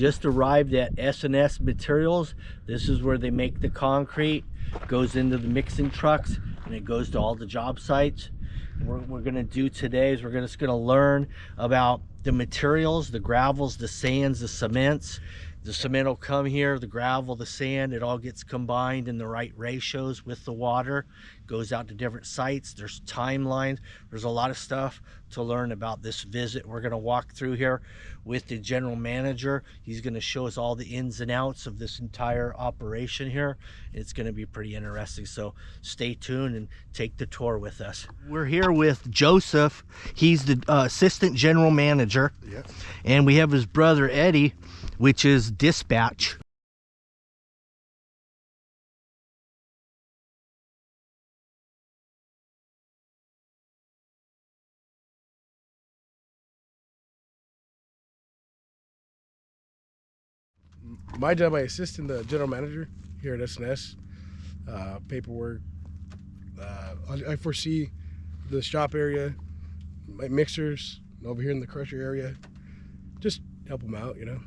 just arrived at S&S Materials. This is where they make the concrete. Goes into the mixing trucks and it goes to all the job sites. What we're gonna do today is we're just gonna learn about the materials, the gravels, the sands, the cements. The cement will come here, the gravel, the sand, it all gets combined in the right ratios with the water. Goes out to different sites. There's timelines. There's a lot of stuff to learn about this visit. We're gonna walk through here with the general manager. He's gonna show us all the ins and outs of this entire operation here. It's gonna be pretty interesting, so stay tuned and take the tour with us. We're here with Joseph. He's the assistant general manager. Yes. And we have his brother Eddie, which is dispatch. My job, I assist in the general manager here at S&S. Paperwork. I foresee the shop area, my mixers over here in the crusher area. Just help them out, you know.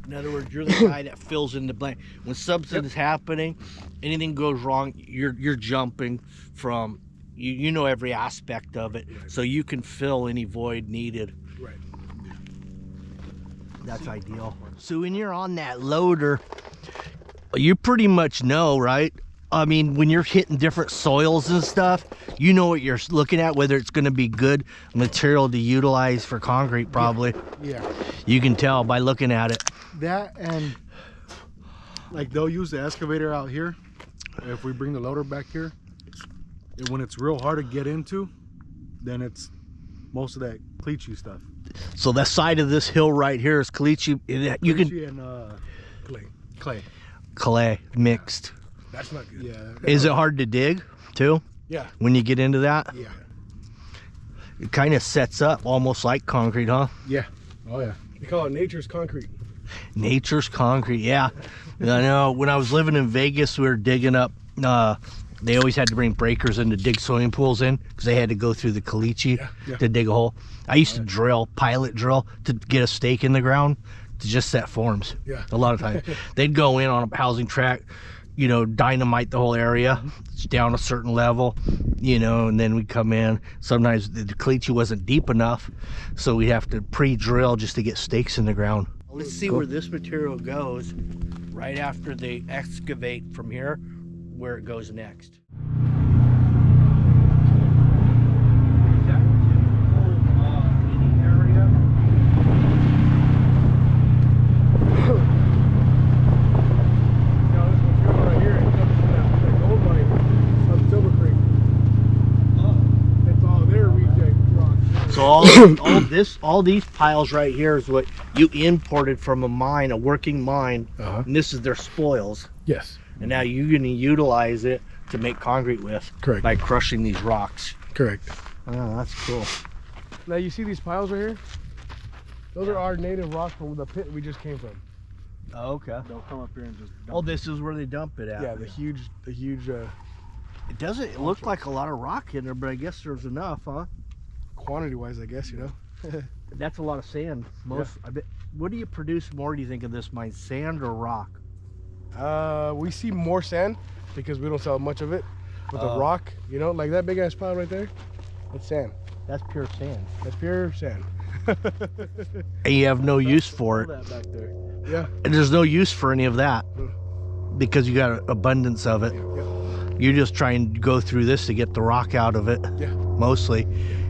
In other words, you're the guy that fills in the blank. When something is happening, anything goes wrong, you're jumping from, you know every aspect of it, right. So you can fill any void needed. Right. That's ideal. So when you're on that loader, you pretty much know, right? I mean, when you're hitting different soils and stuff, you know what you're looking at, whether it's going to be good material to utilize for concrete, probably. Yeah. You can tell by looking at it. That, and like they'll use the excavator out here. If we bring the loader back here, when it's real hard to get into, then it's most of that caliche stuff. So that side of this hill right here is caliche. You can Caliche and clay mixed. That's not good. Yeah. Is it hard to dig too? Yeah. When you get into that, Yeah. it kind of sets up almost like concrete, huh? Yeah. Oh yeah. They call it nature's concrete. Nature's concrete, yeah. I know. When I was living in Vegas, we were digging up. They always had to bring breakers in to dig swimming pools in because they had to go through the caliche to dig a hole. I used to pilot drill to get a stake in the ground to just set forms. Yeah. A lot of times they'd go in on a housing tract, you know, dynamite the whole area down a certain level, you know, and then we'd come in. Sometimes the caliche wasn't deep enough, so we have to pre-drill just to get stakes in the ground. Let's see where this material goes right after they excavate from here, where it goes next. So all these piles right here is what you imported from a mine, a working mine, and this is their spoils. Yes. And now you're going to utilize it to make concrete with. Correct. By crushing these rocks. Correct. Oh, that's cool. Now you see these piles right here? Those are our native rocks from the pit we just came from. Oh, okay. They'll come up here and just dump. Oh, this is where they dump it at. Yeah, the huge. It doesn't look like a lot of rock in there, but I guess there's enough, huh? Quantity-wise, I guess, you know. That's a lot of sand. I bet. What do you produce more, do you think, of this mine, sand or rock? We see more sand because we don't sell much of it. But the rock, you know, like that big ass pile right there, that's sand. That's pure sand. That's pure sand. And you have no use for it. That back there. Yeah. And there's no use for any of that because you got an abundance of it. Yeah. You're just trying to go through this to get the rock out of it. Yeah. Mostly.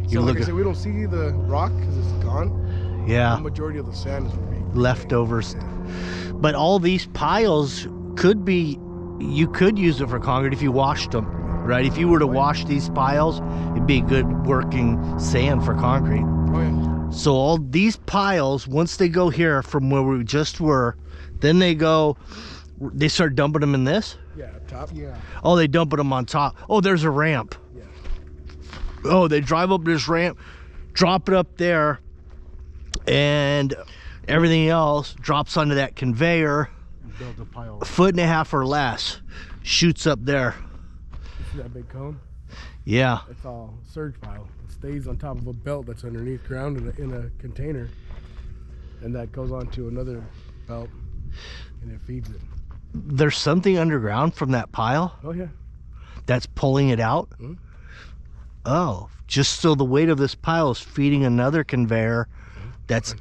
So like I said, we don't see the rock because it's gone. Yeah. The majority of the sand is leftovers. But all these piles could be, you could use it for concrete if you washed them, right? If you were to wash these piles, it'd be good working sand for concrete. Oh yeah. So all these piles, once they go here from where we just were, then they start dumping them in this? Yeah, up top. Yeah. Oh, they dumping them on top. Oh, there's a ramp. Yeah. Oh, they drive up this ramp, drop it up there, and everything else drops onto that conveyor, build a pile. 1.5 feet or less, shoots up there. You see that big cone? Yeah. It's all surge pile. It stays on top of a belt that's underneath ground in a container. and that goes on to another belt, and it feeds it. There's something underground from that pile Oh yeah. that's pulling it out. Mhm. Oh, just so the weight of this pile is feeding another conveyor that's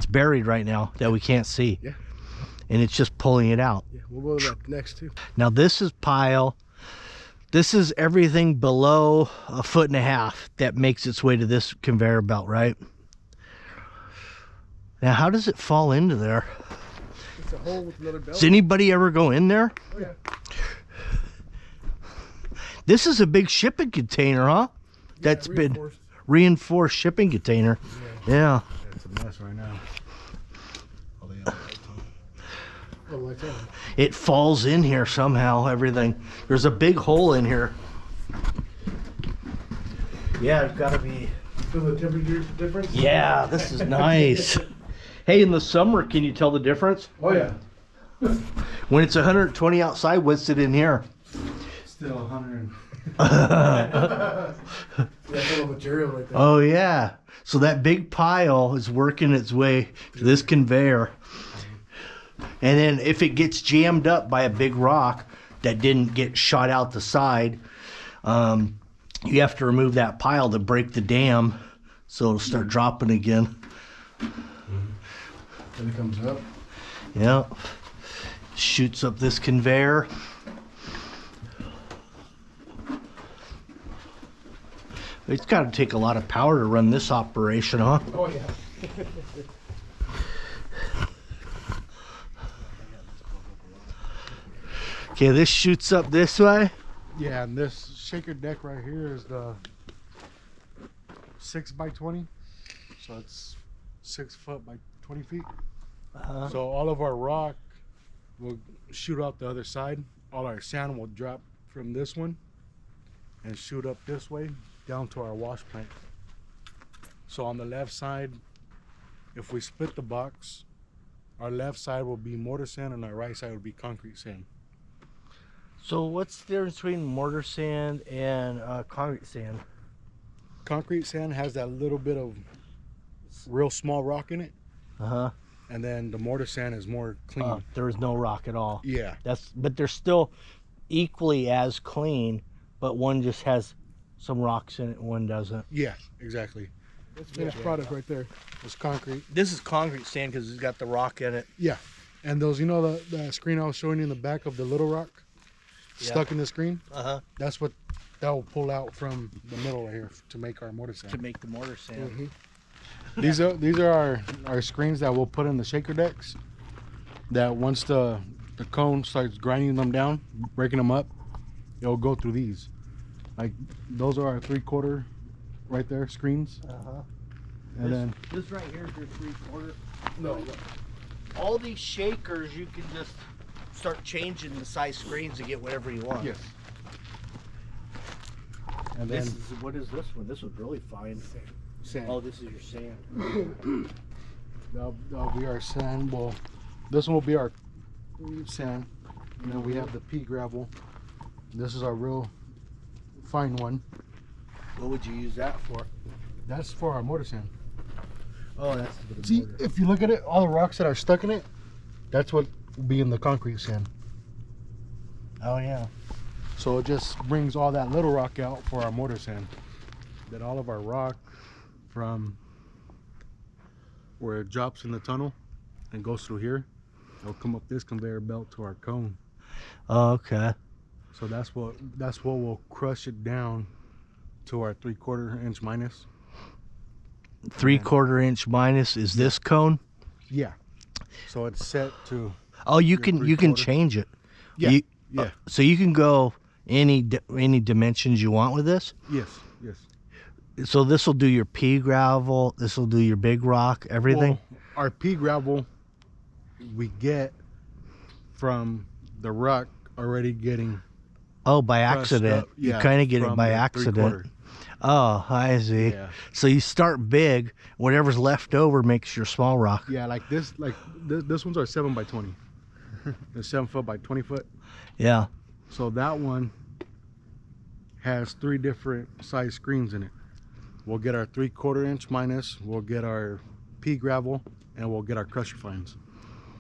buried right now that we can't see. Yeah. And it's just pulling it out. Yeah, we'll go to that next too. Now this is pile. This is everything below 1.5 feet that makes its way to this conveyor belt, right? Now, how does it fall into there? It's a hole with another belt. Does anybody ever go in there? Oh yeah. This is a big shipping container, huh? That's been reinforced shipping container. Yeah. It's a mess right now. Oh, they have lights on. Oh, lights on. It falls in here somehow, everything. There's a big hole in here. Yeah, it's gotta be. Feel the temperature difference? Yeah, this is nice. Hey, in the summer, can you tell the difference? Oh yeah. When it's 120 outside, what's it in here? Still 100. That's full of material right there. Oh yeah. So that big pile is working its way to this conveyor. And then if it gets jammed up by a big rock that didn't get shot out the side, you have to remove that pile to break the dam so it'll start dropping again. Then it comes up. Yeah. Shoots up this conveyor. It's got to take a lot of power to run this operation, huh? Oh yeah. Okay, this shoots up this way. Yeah, and this shaker deck right here is the 6x20. So it's 6 foot by 20 feet. So all of our rock will shoot out the other side. All our sand will drop from this one and shoot up this way down to our wash plant. So on the left side, if we split the box, our left side will be mortar sand and our right side will be concrete sand. So what's the difference between mortar sand and concrete sand? Concrete sand has that little bit of real small rock in it, Uh-huh. and then the mortar sand is more clean. There is no rock at all. Yeah. But they're still equally as clean, but one just has some rocks in it and one doesn't. Yeah, exactly. That's finished product right there. It's concrete. This is concrete sand because it's got the rock in it. Yeah. And those, you know, the screen I was showing you in the back of the little rock stuck in the screen? Uh-huh. That's what that will pull out from the middle right here to make our mortar sand. To make the mortar sand. These are our screens that we'll put in the shaker decks. That once the cone starts grinding them down, breaking them up, it'll go through these. Like those are our 3/4 right there screens. Uh-huh. And then This right here is your 3/4. No. All these shakers, you can just start changing the size screens to get whatever you want. yes. And then What is this one? This one's really fine. sand. Oh, this is your sand. That'll be our sand. Well, this one will be our sand. And then we have the pea gravel. This is our real fine one. What would you use that for? That's for our mortar sand. Oh, that's for the See, mortar. if you look at it, all the rocks that are stuck in it, that's what will be in the concrete sand. Oh, yeah. So it just brings all that little rock out for our mortar sand. That all of our rock from where it drops in the tunnel and goes through here, it'll come up this conveyor belt to our cone. Oh, okay. So that's what will crush it down to our 3/4 inch minus. 3/4 inch minus is this cone? Yeah. So it's set to Oh, you Your can 3/4. change it. Yeah, You- yeah. So you can go any dimensions you want with this. yes, yes. So this will do your pea gravel. This will do your big rock. Everything. Well, our pea gravel we get from the rock already getting Oh, by crushed accident. up, You yeah, kind of get it from by the accident. 3/4. Oh, I see. Yeah. So you start big. Whatever's left over makes your small rock. Yeah, like this ones are 7x20. They're 7 foot by 20 foot. Yeah. So that one has 3 different size screens in it. We'll get our 3/4 inch minus. We'll get our pea gravel, and we'll get our crusher fines.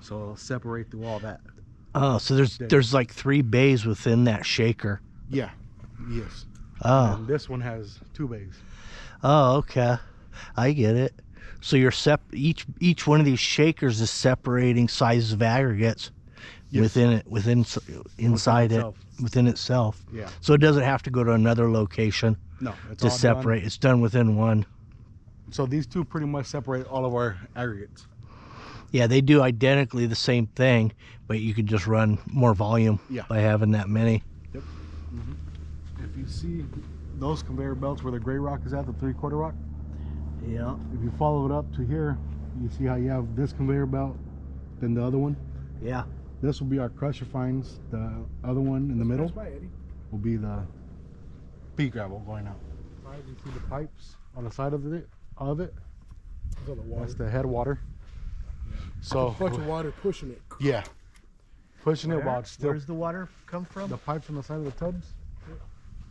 So it'll separate through all that. Oh, so there's like 3 bays within that shaker. Yeah. Yes. Oh. And this one has 2 bays. Oh, okay. I get it. So you're each one of these shakers is separating sizes of aggregates within itself. Yeah. So it doesn't have to go to another location No, it's to all separate. done. It's done within one. So these 2 pretty much separate all of our aggregates. Yeah, they do identically the same thing, but you could just run more volume by having that many. Yep. If you see those conveyor belts where the gray rock is at, the 3/4 rock, Yeah. if you follow it up to here, you see how you have this conveyor belt, then the other one. Yeah. This will be our crusher fines. The other one in the middle will be the pea gravel going out. You see the pipes on the side of it. That's the head water. So A bunch of water pushing it. yeah, pushing it while it's still. Where's the water come from? The pipes on the side of the tubs.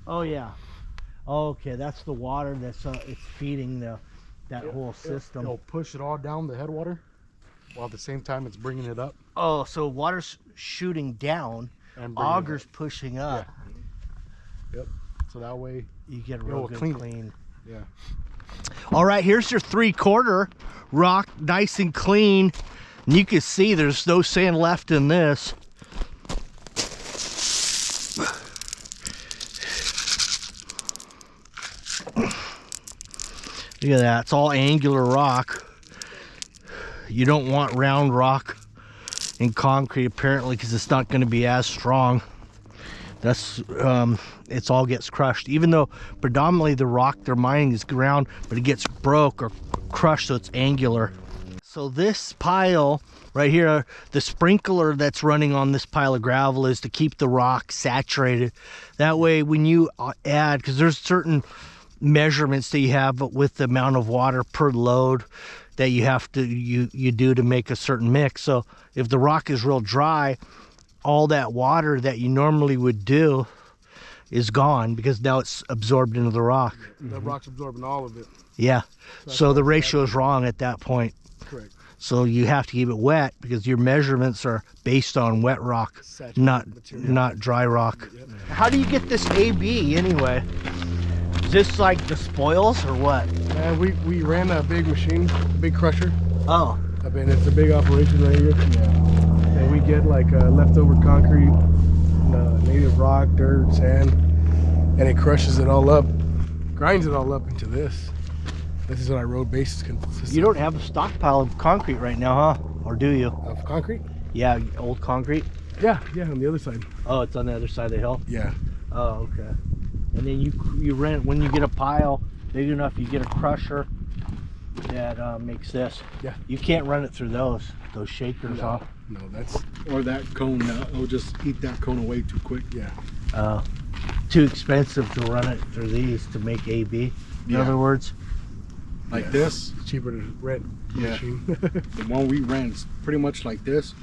Oh yeah. Okay, that's the water that's it's feeding that whole system. It'll push it all down the headwater, while at the same time it's bringing it up. Oh, so water's shooting down, And auger's pushing up. Yep. So that way You get real good clean. Yeah. All right, here's your 3/4 rock, nice and clean. And you can see there's no sand left in this. Look at that, it's all angular rock. You don't want round rock in concrete apparently because it's not going to be as strong. That's it's all gets crushed, even though predominantly the rock they're mining is ground, but it gets broke or crushed, so it's angular. So this pile right here, the sprinkler that's running on this pile of gravel is to keep the rock saturated. That way when you add, because there's certain measurements that you have with the amount of water per load that you have to you do to make a certain mix. So if the rock is real dry, all that water that you normally would do is gone because now it's absorbed into the rock. The rock's absorbing all of it. Yeah. So the ratio is wrong at that point. Correct. So you have to keep it wet because your measurements are based on wet rock, not dry rock. Yep. How do you get this AB anyway? Is this like the spoils or what? We ran a big machine, a big crusher. Oh. I mean, it's a big operation right here. Yeah. And we get like leftover concrete, native rock, dirt, sand, and it crushes it all up, grinds it all up into this. This is what our road base consists You don't have a stockpile of concrete right now, huh? Or do you? of concrete? Yeah, old concrete? Yeah, on the other side. Oh, it's on the other side of the hill? Yeah. Oh, okay. And then you rent, when you get a pile big enough, you get a crusher that makes this. Yeah. You can't run it through those shakers, huh? No, that's Or that cone, it'll just eat that cone away too quick. yeah. Too expensive to run it through these to make AB, in other words. Like this. It's cheaper to rent a Yeah. machine. The one we ran is pretty much like this,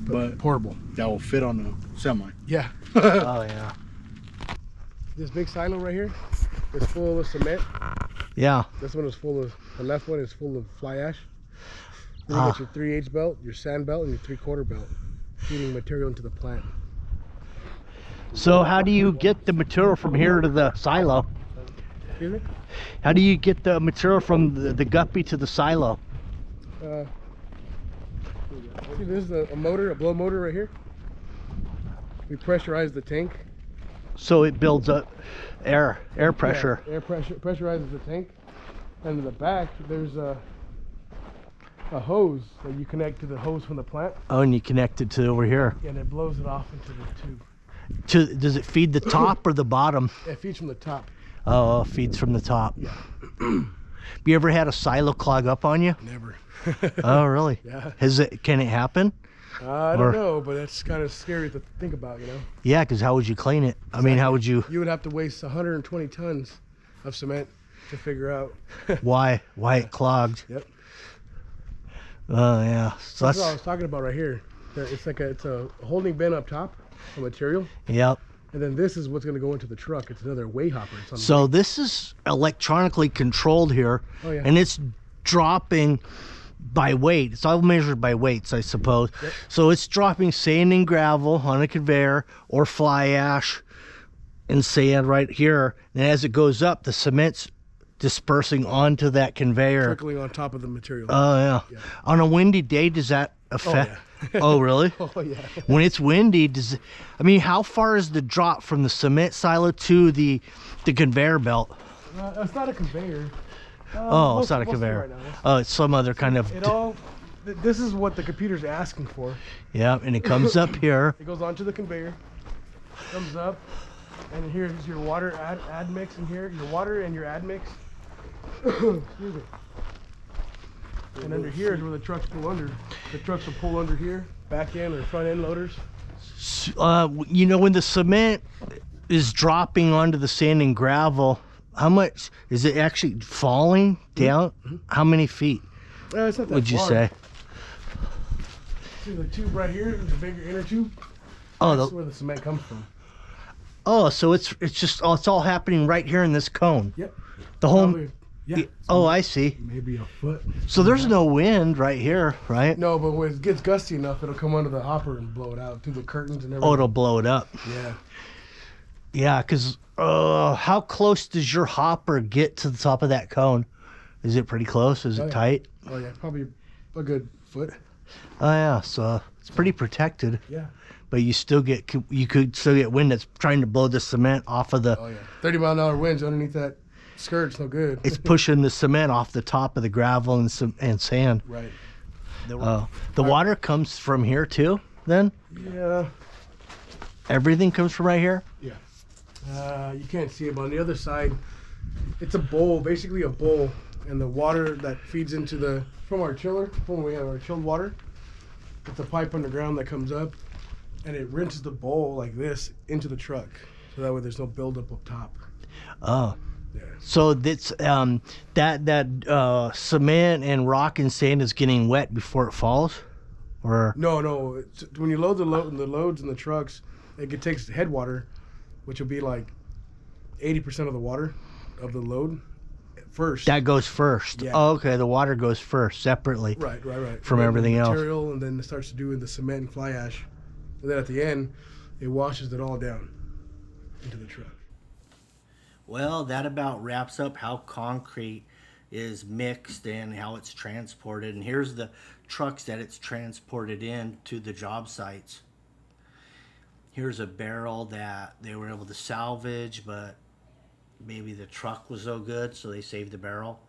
but portable. that will fit on a semi. Yeah. Oh, yeah. This big silo right here is full of cement. Yeah. This one is full of, the left one is full of fly ash. Then you got your 3/8 belt, your sand belt, and your 3/4 belt, feeding material into the plant. So how do you get the material from here to the silo? Excuse me? How do you get the material from the guppy to the silo? See, this is a motor, a blow motor right here. We pressurize the tank. So it builds up air pressure. Yeah, air pressure pressurizes the tank. And in the back, there's a hose that you connect to the hose from the plant, Oh, and you connect it to over here. and it blows it off into the tube. Does it feed the top or the bottom? It feeds from the top. Oh, it feeds from the top. Yeah. You ever had a silo clog up on you? Never. Oh, really? Yeah. Can it happen? I Or- don't know, but it's kind of scary to think about, you know. Yeah, because how would you clean it? I mean, how would you? You would have to waste 120 tons of cement to figure out. Why it clogged? Yep. Oh, yeah. So That's what I that's was talking about right here. It's like it's a holding bin up top, a material, yep. and then this is what's going to go into the truck. It's another way hopper. It's on So this is electronically controlled here, Oh, yeah. and it's dropping by weight. It's all measured by weights, I suppose. Yep. So it's dropping sand and gravel on a conveyor, or fly ash and sand right here. And as it goes up, the cement's dispersing onto that conveyor. Trickling on top of the material. Oh yeah. Yeah. On a windy day, does that affect? yeah. Oh really? Oh yeah. When it's windy, I mean, how far is the drop from the cement silo to the conveyor belt? It's not a conveyor. Oh, it's not a we'll see conveyor. right now. Oh, it's some other kind of. This is what the computer's asking for. Yeah, and it comes up here. It goes onto the conveyor, comes up, and here's your water add mix in here. Your water and your add mix. Excuse me. And under here is where the trucks pull under. The trucks will pull under here, back end or front end loaders. You know, when the cement is dropping onto the sand and gravel, how much is it actually falling down? Mm-hmm. How many feet It's not that would you far. say? See the tube right here, the bigger inner tube. Oh, That's where the cement comes from. so it's just it's all happening right here in this cone. Yep. The whole. Probably, yeah. Oh, I see. Maybe a foot. So there's no wind right here, right? No, but when it gets gusty enough, it'll come under the hopper and blow it out through the curtains and everything. Oh, it'll blow it up. Yeah. Yeah, because how close does your hopper get to the top of that cone? Is it pretty close? Is it yeah. tight? Oh yeah, probably a good foot. Oh yeah, so it's pretty protected. Yeah. But you could still get wind that's trying to blow the cement off of the. Oh yeah. 30-mile-an-hour winds underneath that skirt's no good. It's pushing the cement off the top of the gravel and sand. Right. The water comes from here too. Then Yeah. everything comes from right here. Yeah. You can't see it, but on the other side, it's a bowl, basically a bowl, and the water that feeds into from our chiller, from where we have our chilled water, it's a pipe underground that comes up, and it rinses the bowl like this into the truck, so that way there's no buildup up top. Oh. Yeah. So that's that cement and rock and sand is getting wet before it falls, or No. When you load the loads in the trucks, it takes headwater, which will be like 80% of the water of the load first. that goes first. Yeah. Oh, okay. The water goes first separately. Right. From And then everything the else. material, and then it starts to do in the cement and fly ash, and then at the end, it washes it all down into the truck. Well, that about wraps up how concrete is mixed and how it's transported. And here's the trucks that it's transported in to the job sites. Here's a barrel that they were able to salvage, but maybe the truck was so good, so they saved the barrel.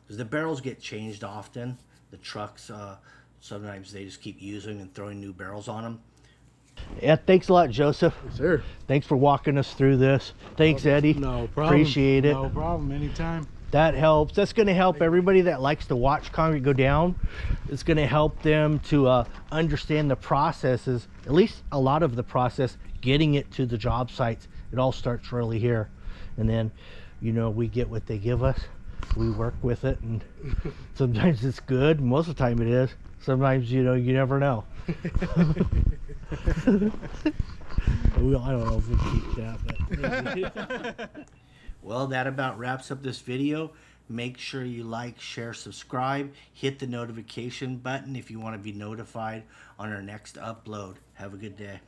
Because the barrels get changed often. The trucks, sometimes they just keep using and throwing new barrels on them. Yeah, thanks a lot, Joseph. Yes, sir. Thanks for walking us through this. Thanks, Eddie. No problem. Appreciate it. No problem. Anytime. That helps. That's going to help everybody that likes to watch concrete go down. It's going to help them to understand the processes, at least a lot of the process, getting it to the job sites. It all starts really here. And then, we get what they give us. We work with it, and sometimes it's good. Most of the time it is. Sometimes, you never know. I don't know if we keep that, but well, that about wraps up this video. Make sure you like, share, subscribe, hit the notification button if you want to be notified on our next upload. Have a good day.